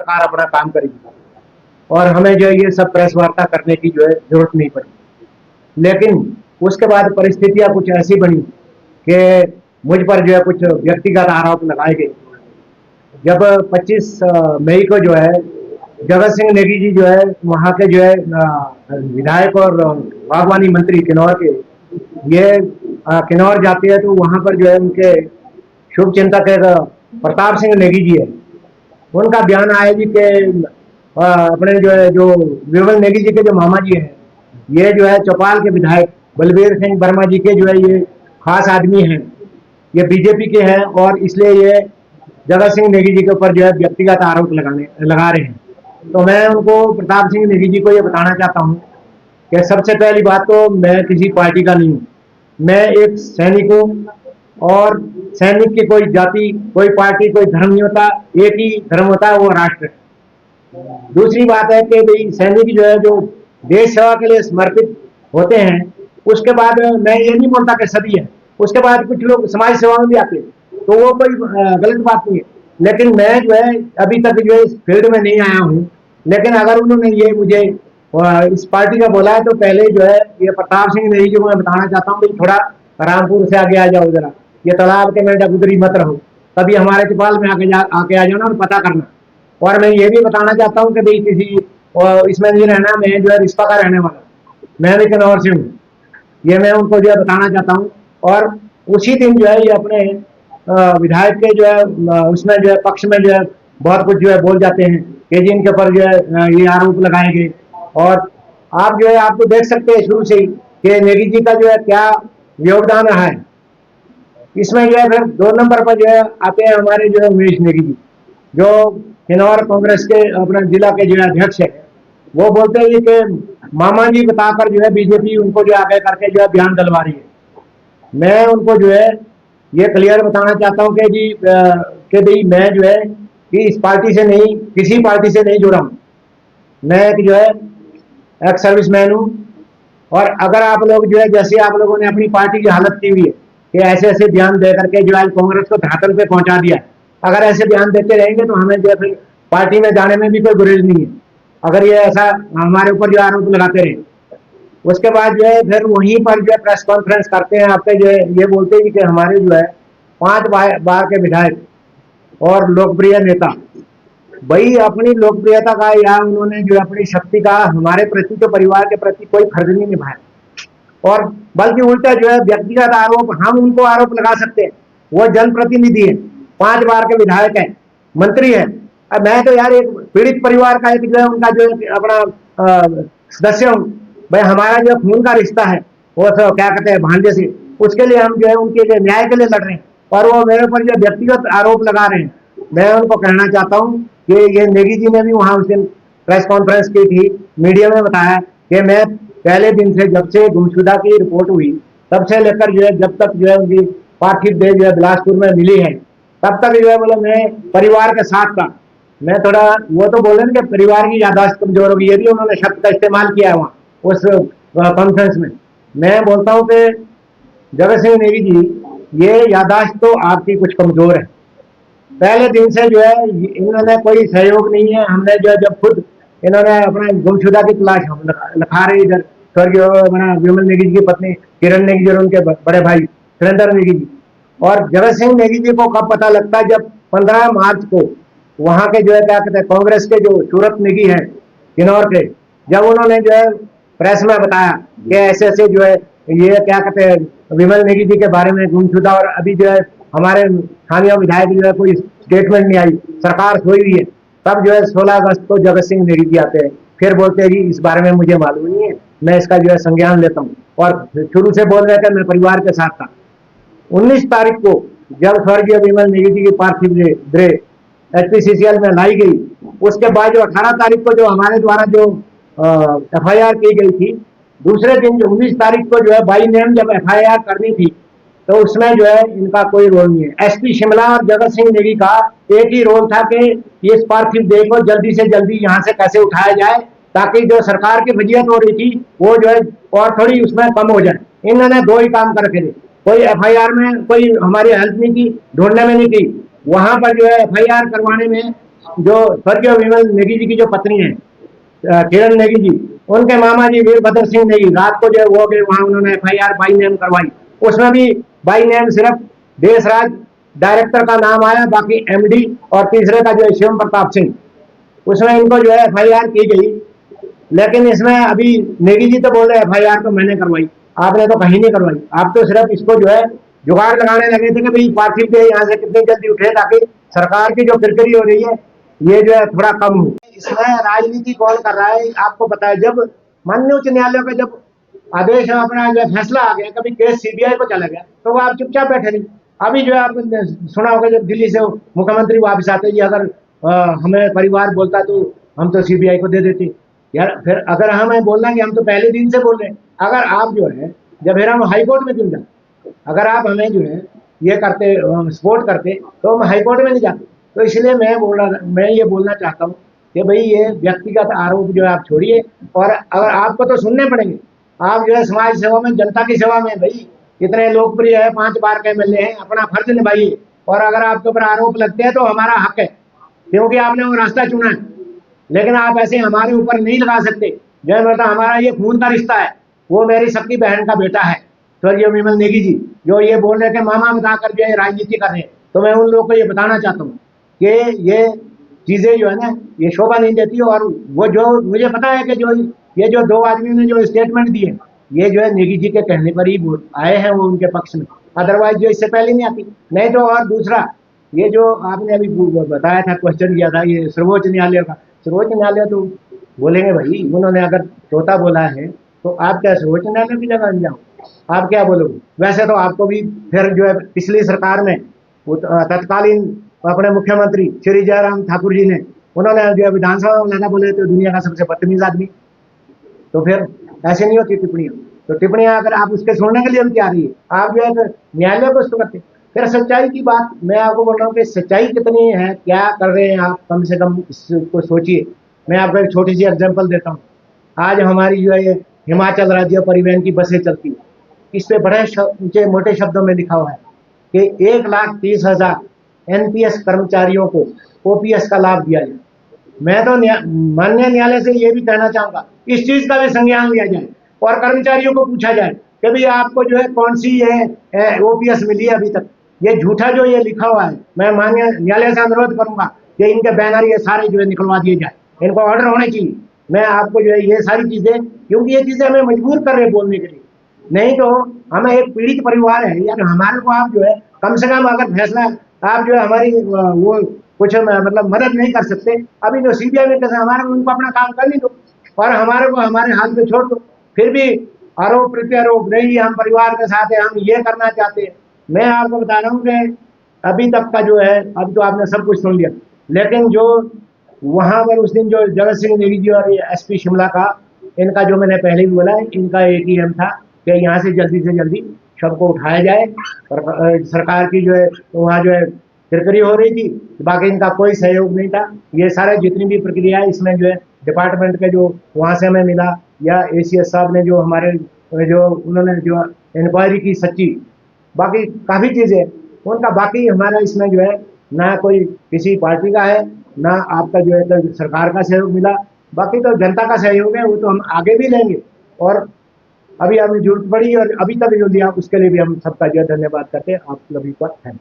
सरकार अपना काम करेगी और हमें जो है ये सब प्रेस वार्ता करने की जो है जरूरत नहीं पड़ी। लेकिन उसके बाद परिस्थितियां कुछ ऐसी बनी कि मुझ पर जो है कुछ व्यक्तिगत आरोप लगाए गए। जब 25 मई को जो है जगत सिंह नेगी जी जो है वहाँ के जो है विधायक और बागवानी मंत्री किन्नौर के, ये किन्नौर जाते हैं तो वहाँ पर जो है उनके शुभ चिंतक एक प्रताप सिंह नेगी जी है, उनका बयान आया जी के अपने जो है जो विमल नेगी जी के जो मामा जी हैं, ये जो है चौपाल के विधायक बलबीर सिंह वर्मा जी के जो है ये खास आदमी हैं, ये बीजेपी के हैं और इसलिए ये जगत सिंह नेगी जी के ऊपर जो है व्यक्तिगत आरोप लगा रहे हैं। तो मैं उनको प्रताप सिंह नेगी जी को ये बताना चाहता हूँ कि सबसे पहली बात तो मैं किसी पार्टी का नहीं हूँ, मैं एक सैनिक हूँ और सैनिक की कोई जाति, कोई पार्टी, कोई धर्म नहीं होता, एक ही धर्म होता है, वो राष्ट्र। दूसरी बात है कि भाई सैनिक जो है जो देश सेवा के लिए समर्पित होते हैं, उसके बाद मैं ये नहीं बोलता कि सभी है, उसके बाद कुछ लोग समाज सेवा में भी आते हैं, तो वो कोई गलत बात नहीं है। लेकिन मैं जो है अभी तक जो है इस फील्ड में नहीं आया हूँ, लेकिन अगर उन्होंने ये मुझे इस पार्टी का बोला है तो पहले जो है ये प्रताप सिंह नेगी जी को मैं बताना चाहता हूँ भाई थोड़ा रामपुर से आगे आ जाओ जरा, ये तालाब के में डगुदरी मत रहो, कभी हमारे चौपाल में आके आ जाना और पता करना। और मैं ये भी बताना चाहता हूँ कि भाई किसी इसमें नहीं रहना, मैं जो है रिश्ता का रहने वाला, मैं भी किन्नौर से हूँ, ये मैं उनको जो है बताना चाहता हूँ। और उसी दिन जो है ये अपने विधायक के जो है उसमें जो है पक्ष में जो है बहुत कुछ जो है बोल जाते हैं कि जी इनके ऊपर जो है ये आरोप लगाए गए। और आप जो है आप तो देख सकते हैं शुरू से ही कि नेगी जी का जो है क्या योगदान रहा है इसमें। जो है फिर 2 नंबर पर जो है आते हैं हमारे जो है उमेश नेगी जी, जो किन्नौर कांग्रेस के अपना जिला के जो है अध्यक्ष है। वो बोलते हैं कि मामा जी बताकर जो है बीजेपी उनको जो आगे करके जो है बयान डलवा रही है। मैं उनको जो है ये क्लियर बताना चाहता हूँ कि जी कि भाई मैं जो है कि इस पार्टी से नहीं, किसी पार्टी से नहीं जुड़ा हूँ, मैं एक जो है एक सर्विसमैन हूँ। और अगर आप लोग जो है जैसे आप लोगों ने अपनी पार्टी की हालत की हुई है कि ऐसे ऐसे बयान दे करके जो है कांग्रेस को धरातल पे पहुंचा दिया, अगर ऐसे बयान देते रहेंगे तो हमें जो है फिर पार्टी में जाने में भी कोई गुरेज नहीं है, अगर ये ऐसा हमारे ऊपर जो आरोप लगाते रहे। उसके बाद जो है फिर वहीं पर जो है प्रेस कॉन्फ्रेंस करते हैं आपके जो है ये बोलते हैं कि हमारे जो है 5 बार के विधायक और लोकप्रिय नेता भाई अपनी लोकप्रियता का या उन्होंने जो अपनी शक्ति का हमारे प्रति तो परिवार के प्रति कोई फर्ज नहीं निभाया, और बल्कि उल्टा जो है व्यक्तिगत आरोप हम उनको आरोप लगा सकते हैं, वो जनप्रतिनिधि है, 5 बार के विधायक है, मंत्री है। अब मैं तो यार एक पीड़ित परिवार का एक जो है उनका जो है अपना सदस्य हूँ, भाई हमारा जो खून का रिश्ता है वो सब क्या कहते हैं भांजे से, उसके लिए हम जो है उनके लिए न्याय के लिए लड़ रहे हैं और वो मेरे ऊपर जो व्यक्तिगत आरोप लगा रहे हैं। मैं उनको कहना चाहता हूँ कि ये नेगी जी ने भी वहां उस दिन प्रेस कॉन्फ्रेंस की थी, मीडिया में बताया कि मैं पहले दिन से जब से गुमशुदा की रिपोर्ट हुई तब से लेकर जो है जब तक जो है उनकी पार्थिव देह जो है बिलासपुर में मिली है तब तक जो है मतलब मैं परिवार के साथ था। मैं थोड़ा वो तो बोल रहे हैं कि परिवार की याददाश्त कमजोर होगी, ये भी उन्होंने शब्द का इस्तेमाल किया है वहाँ उस कॉन्फ्रेंस में। मैं बोलता हूँ कि जगत सिंह नेगी जी ये याददाश्त तो आपकी कुछ कमजोर है, पहले दिन से जो है इन्होंने कोई सहयोग नहीं है। हमने जो है जब खुद इन्होंने अपना गुमशुदा की तलाश हम लिखा रहे इधर स्वर्गीय विमल नेगी जी की पत्नी किरण नेगी जी और उनके बड़े भाई सुरेंद्र नेगी जी, और जगत सिंह नेगी जी को कब पता लगता है जब 15 मार्च को वहां के जो है क्या कहते हैं कांग्रेस के जो सूरत नेगी है किन्नौर के, जब उन्होंने जो है प्रेस में बताया कि ऐसे ऐसे जो है ये क्या कहते हैं विमल नेगी जी के बारे में गुमशुदा और अभी जो है हमारे स्थानीय विधायक जो है कोई स्टेटमेंट नहीं आई, सरकार सोई हुई है, तब जो है 16 अगस्त को जगत सिंह नेगी जी आते हैं, फिर बोलते हैं कि इस बारे में मुझे मालूम नहीं है, मैं इसका जो है संज्ञान लेता हूँ। और शुरू से बोल रहे थे मैं परिवार के साथ था। 19 तारीख को जब स्वर्गीय विमल नेगी जी की पार्थिव देह HPCCL में लाई गई, उसके बाद जो 18 तारीख को जो हमारे द्वारा जो FIR की गई थी, दूसरे दिन जो 19 तारीख को जो है बाई नेम जब FIR करनी थी तो उसमें जो है इनका कोई रोल नहीं है। SP शिमला और जगत सिंह नेगी का एक ही रोल था कि इस पार्थिव देह को जल्दी से जल्दी यहाँ से कैसे उठाया जाए ताकि जो सरकार की वजीयत हो रही थी वो जो है और थोड़ी उसमें कम हो जाए। इन्होंने 2 ही काम कर रखे थे, कोई FIR में कोई हमारी हेल्प नहीं की, ढूंढने में नहीं की, वहां पर जो है FIR करवाने में जो स्वर्गीय विमल नेगी जी की जो पत्नी है किरण नेगी जी, उनके मामा जी वीरभद्र सिंह नेगी, रात को जो वो गए वहां, उन्होंने एफआईआर बाई नेम करवाई। उसमें भी बाई नेम सिर्फ देश राज डायरेक्टर का नाम आया, बाकी एमडी और तीसरे का जो है शिवम प्रताप सिंह, उसमें इनको जो है एफआईआर की गई। लेकिन इसमें अभी नेगी जी तो बोल रहे एफआईआर तो मैंने करवाई, आपने तो कहीं नहीं करवाई। आप तो सिर्फ इसको जो है जुगाड़ लगाने लगे थे कि भाई पार्थिव के यहाँ से कितनी जल्दी उठे, ताकि सरकार की जो किरकिरी हो रही है ये जो है थोड़ा कम हो। इसमें राजनीति कौन कर रहा है आपको पता है। जब माननीय उच्च न्यायालय का जब आदेश अपना जो फैसला आ गया, कभी केस सीबीआई को चला गया, तो वो आप चुपचाप बैठे रही। अभी जो है आपने सुना होगा जब दिल्ली से मुख्यमंत्री वापस आते जी, अगर हमें परिवार बोलता तो हम तो सीबीआई को दे देते यार। फिर अगर हमें बोलना कि हम तो पहले दिन से बोल रहे हैं, अगर आप जो है जब फिर हम हाईकोर्ट में क्यों जाते, अगर आप हमें जो है ये करते सपोर्ट करते तो हम हाईकोर्ट में नहीं जाते। तो इसलिए मैं ये बोलना चाहता हूँ कि भाई ये व्यक्तिगत आरोप जो है आप छोड़िए, और अगर आपको तो सुनने पड़ेंगे। आप जो है समाज सेवा में, जनता की सेवा में, भाई इतने लोकप्रिय है, 5 बार के एमएलए हैं, अपना फर्ज निभाइए। और अगर आपके ऊपर आरोप लगते हैं तो हमारा हक है, क्योंकि आपने वो रास्ता चुना है। लेकिन आप ऐसे हमारे ऊपर नहीं लगा सकते। जो है मतलब हमारा ये खून का रिश्ता है, वो मेरी सबकी बहन का बेटा है स्वर्गीय विमल नेगी जी, जो ये बोल रहे थे मामा बताकर जो है राजनीति कर रहे हैं। तो मैं उन लोगों को ये बताना चाहता हूँ कि ये चीजें जो है ना, ये शोभा नहीं देती। और वो जो मुझे पता है कि जो ये जो 2 आदमियों ने जो स्टेटमेंट दिए, ये जो है नेगी जी के कहने पर ही आए हैं वो उनके पक्ष में, अदरवाइज जो इससे पहले नहीं आती। नहीं तो। और दूसरा, ये जो आपने अभी बताया था, क्वेश्चन किया था ये सर्वोच्च न्यायालय का, सर्वोच्च न्यायालय तो बोलेंगे भाई, उन्होंने अगर तोता बोला है तो आप क्या सर्वोच्च न्यायालय की जगह जाओ, आप क्या बोलोगे। वैसे तो आपको भी फिर जो है पिछली सरकार में तत्कालीन अपने मुख्यमंत्री श्री जयराम ठाकुर जी ने, उन्होंने जो है विधानसभा में लाना बोले तो दुनिया का सबसे बदतमीज आदमी। तो फिर ऐसे नहीं होती टिप्पणियां। तो टिप्पणियां अगर आप उसके सुनने के लिए भी तैयार है, आप जो है तो न्यायालय को स्तुत करते। फिर सच्चाई की बात मैं आपको बोल रहा हूँ कि सच्चाई कितनी है, क्या कर रहे हैं आप, कम से कम इसको सोचिए। मैं आपको एक छोटी सी एग्जाम्पल देता हूँ। आज हमारी जो है हिमाचल राज्य परिवहन की बसें चलती है, इस पे बड़े ऊंचे मोटे शब्दों में लिखा हुआ है कि 1,30,000 एनपीएस कर्मचारियों को ओपीएस का लाभ दिया जाए। मैं तो माननीय न्यायालय से ये भी कहना चाहूंगा, इस चीज का भी संज्ञान लिया जाए और कर्मचारियों को पूछा जाए कि भाई आपको जो है कौन सी ये ओपीएस मिली है अभी तक। ये झूठा जो ये लिखा हुआ है, मैं माननीय न्यायालय से अनुरोध करूंगा कि इनके बैनर ये सारे जो है निकलवा दिए जाए, इनको ऑर्डर होने चाहिए। मैं आपको जो है ये सारी चीजें, क्योंकि ये चीजें हमें मजबूर कर रहे हैं बोलने के लिए। नहीं तो हमें एक पीड़ित परिवार है यार, हमारे को आप जो है कम से कम अगर फैसला आप जो है हमारी वो कुछ मतलब मदद नहीं कर सकते। अभी जो सीबीआई में कैसे हमारे उनको अपना काम करने दो और हमारे को हमारे हाथ में छोड़ दो। फिर भी आरोप प्रत्यारोप नहीं, हम परिवार के साथ है, हम ये करना चाहते हैं। मैं आपको बता रहा हूँ कि अभी तक का जो है, अब तो आपने सब कुछ सुन लिया, लेकिन जो वहां पर उस दिन जो जगत सिंह नेगी जी और एसपी शिमला का, इनका जो मैंने पहले भी बोला है, इनका एक ही एम था कि यहाँ से जल्दी शव को उठाया जाए। और सरकार की जो है वहाँ जो है किरकिरी हो रही थी, बाकी इनका कोई सहयोग नहीं था। ये सारे जितनी भी प्रक्रिया है इसमें जो है डिपार्टमेंट के जो वहाँ से हमें मिला, या एसीएस साहब ने जो हमारे जो उन्होंने जो इंक्वायरी की सच्ची, बाकी काफ़ी चीज़ें उनका, बाकी हमारा इसमें जो है ना कोई किसी पार्टी का है ना आपका जो है तो सरकार का सहयोग मिला। बाकी तो जनता का सहयोग है, वो तो हम आगे भी लेंगे। और अभी हमें जरूरत पड़ी और अभी तक जो दिया उसके लिए भी हम सबका जो है धन्यवाद करते हैं। आप सभी का थैंक।